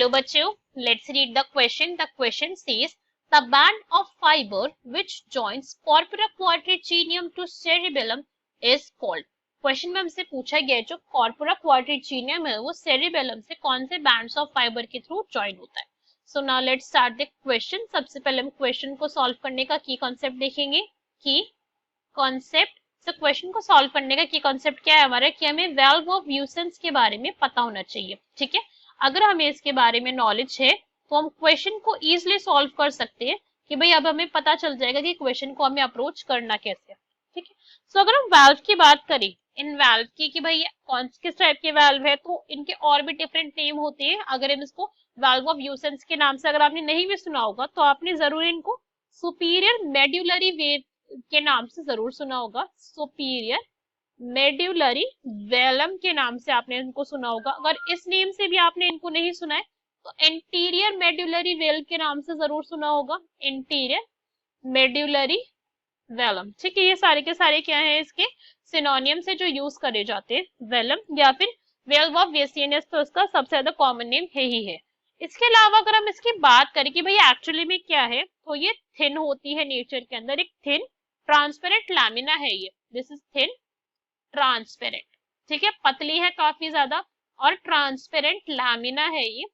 Hello बच्चों, let's read the question. The question says the band of fiber which joins corpora quadrigenium to cerebellum is called. Question में हमसे पूछा गया है जो कॉर्पोरा क्वाड्रिजीनियम है वो सेरिबेलम से कौन से बैंड्स ऑफ फाइबर के थ्रू ज्वाइन होता है. So now let's start the question. सबसे पहले हम क्वेश्चन को सॉल्व करने का की कॉन्सेप्ट देखेंगे. की कॉन्सेप्ट, तो क्वेश्चन को सॉल्व करने का की कॉन्सेप्ट क्या है हमारा कि हमें वेल्व ऑफ व्यूसेंस के बारे में पता होना चाहिए. ठीक है, अगर हमें इसके बारे में नॉलेज है तो हम क्वेश्चन को इजीली सॉल्व कर सकते हैं कि भाई अब हमें पता चल जाएगा कि क्वेश्चन को हमें अप्रोच करना कैसे. ठीक है, सो अगर हम वेल्व की बात करें, इन वेल्व की कि भाई कौन किस टाइप के वेल्व है, तो इनके और भी डिफरेंट नेम होते हैं. अगर हम इसको वेल्व ऑफ व्यूसेंस के नाम से अगर आपने नहीं भी सुना होगा तो आपने जरूर इनको सुपीरियर मेड्यूलरी वेव के नाम से जरूर सुना होगा. सुपीरियर मेड्यूलरी वेलम के नाम से आपने इनको सुना होगा. अगर इस नेम से भी आपने इनको नहीं सुना है तो इंटीरियर मेड्यूलरी वेल के नाम से जरूर सुना होगा. Interior medullary velum. ठीक है, ये सारे के सारे क्या है इसके सिनोनियम से जो यूज करे जाते हैं. वेलम या फिर वेल्व ऑफ वेसियनस तो इसका सबसे ज्यादा कॉमन नेम है ही है. इसके अलावा अगर हम इसकी बात करें कि भाई एक्चुअली में क्या है, तो ये थिन होती है नेचर के अंदर. एक थिन ट्रांसपेरेंट लैमिना है ये. This is thin transparent. ठीक है, पतली है काफी ज्यादा और ट्रांसपेरेंट लैमिना है ये.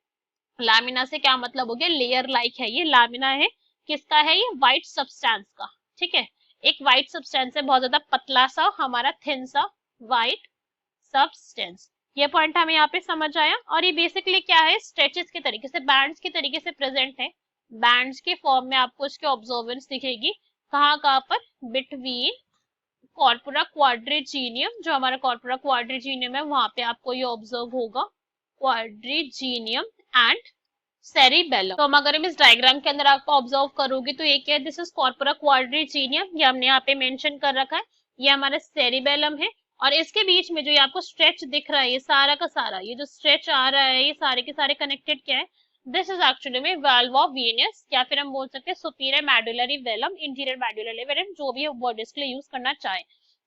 लैमिना से क्या मतलब हो गया, लेयर लाइक है ये. लैमिना है किसका है ये, व्हाइट सब्सटेंस का. ठीक है, एक व्हाइट सब्सटेंस है, बहुत ज्यादा पतला सा हमारा थिन सा व्हाइट सब्सटेंस. ये पॉइंट हमें यहाँ पे समझ आया. और ये बेसिकली क्या है, स्ट्रेचेस के तरीके से, बैंड्स के तरीके से प्रेजेंट है. बैंड्स के फॉर्म में आपको इसके ऑब्जर्वेंस दिखेगी. कहाँ कहाँ पर, बिटवीन कॉर्पोरा क्वाड्रिजीनियम, जो हमारा कॉर्पोरा क्वाड्रिजीनियम है वहां पे आपको ये ऑब्जर्व होगा. क्वाड्रिजीनियम एंड सेरिबेलम. तो हम अगर हम इस डायग्राम के अंदर आपको ऑब्जर्व करोगे तो ये क्या है, दिस इज कॉर्पोरा क्वाड्रिजीनियम. ये हमने यहाँ पे मेंशन कर रखा है. ये हमारा सेरिबेलम है और इसके बीच में जो ये आपको स्ट्रेच दिख रहा है, ये सारा का सारा ये जो स्ट्रेच आ रहा है, ये सारे के सारे कनेक्टेड क्या है, दिस इज एक्चुअली में वाल्व ऑफ वीनस, या फिर हम बोल सकते हैं superior medullary velum, interior medullary velum, जो भी वर्ड्स के लिए यूज करना चाहे.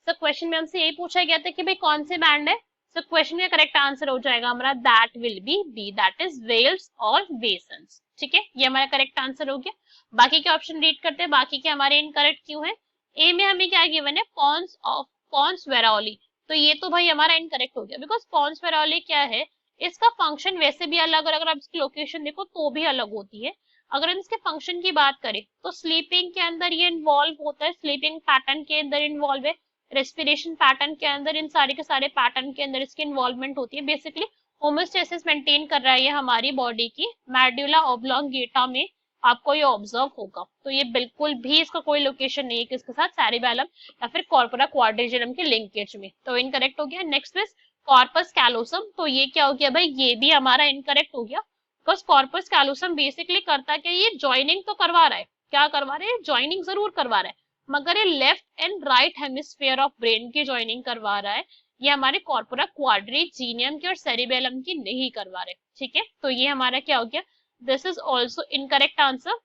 सो क्वेश्चन में हमसे यही पूछा गया था कि भाई कौन से बैंड है. सो क्वेश्चन का करेक्ट आंसर हो जाएगा हमारा that will be B, that is वेल्स और वेसन्स. ठीक है, ये हमारा करेक्ट आंसर हो गया. बाकी के ऑप्शन रीड करते हैं, बाकी के हमारे इनकरेक्ट क्यों है. ए में हमें क्या गिवन है, पॉन्स ऑफ पॉन्स वेराओली, तो ये तो भाई हमारा इनकरेक्ट हो गया. बिकॉज पॉन्स वेराओली क्या है, इसका फंक्शन वैसे भी अलग, और अगर आप इसकी लोकेशन देखो तो भी अलग होती है. अगर हम इसके फंक्शन की बात करें तो स्लीपिंग के अंदर ये इन्वॉल्व होता है, स्लीपिंग पैटर्न के अंदर इन्वॉल्व है, रेस्पिरेशन पैटर्न के अंदर, इन सारे के सारे पैटर्न के अंदर इसकी इन्वॉल्वमेंट होती है. बेसिकली होमोस्टेसिस मेंटेन कर रहा है ये हमारी बॉडी की. मेडुला ऑब्लोंगेटा में आपको ये ऑब्जर्व होगा. तो ये बिल्कुल भी इसका कोई लोकेशन नहीं है किसके साथ, सेरिबेलम या फिर कॉर्पोरा क्वाड्रिजीनियम के लिंकेज में. तो इनकरेक्ट हो गया. Next is corpus callosum. तो ये क्या हो गया भाई, ये भी हमारा इनकरेक्ट हो गया. बिकॉज कॉर्पस कैलोसम बेसिकली करता क्या, ये ज्वाइनिंग तो करवा रहा है. क्या करवा रहा है, ज्वाइनिंग जरूर करवा रहा है, मगर ये left and right hemisphere of brain की ज्वाइनिंग करवा रहा है. ये हमारे कॉर्पोरा क्वाड्रिजीनियम की और सेरिबेलम की नहीं करवा रहे. ठीक है, तो ये हमारा क्या हो गया, this is also incorrect answer.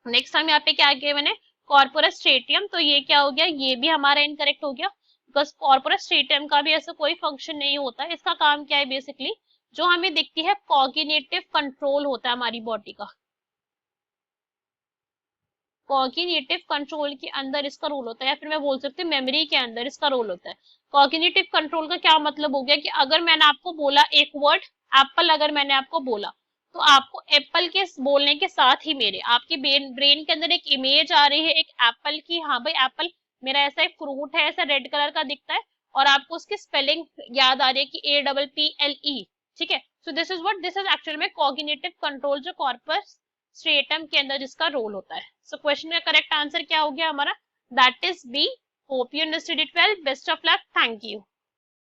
Next हम यहाँ पे क्या किया मैंने, कॉर्पोरा स्ट्रेटियम. तो ये क्या हो गया, ये भी हमारा इनकरेक्ट हो गया. बिकॉज कॉर्पोरा स्ट्रेटियम का भी ऐसा कोई फंक्शन नहीं होता. इसका काम क्या है, बेसिकली जो हमें दिखती है कॉग्निटिव कंट्रोल होता है हमारी बॉडी का. कॉग्निटिव कंट्रोल के अंदर इसका रोल होता है, या फिर मैं बोल सकती हूँ मेमोरी के अंदर इसका रोल होता है. कॉग्निटिव कंट्रोल का क्या मतलब हो गया कि अगर मैंने आपको बोला एक वर्ड एप्पल, अगर मैंने आपको बोला तो आपको एप्पल के बोलने के साथ ही मेरे आपके ब्रेन के अंदर एक इमेज आ रही है एक एप्पल की. हाँ भाई एप्पल मेरा ऐसा एक फ्रूट है, ऐसा रेड कलर का दिखता है, और आपको उसकी स्पेलिंग याद आ रही है कि APPLE. ठीक है, so this is what, this is actually में कॉग्निटिव कंट्रोल जो कॉर्पस स्ट्रेटम के अंदर जिसका रोल होता है. सो क्वेश्चन का करेक्ट आंसर क्या हो गया हमारा, that is B. Hope you understood it well. Best of luck. Thank you.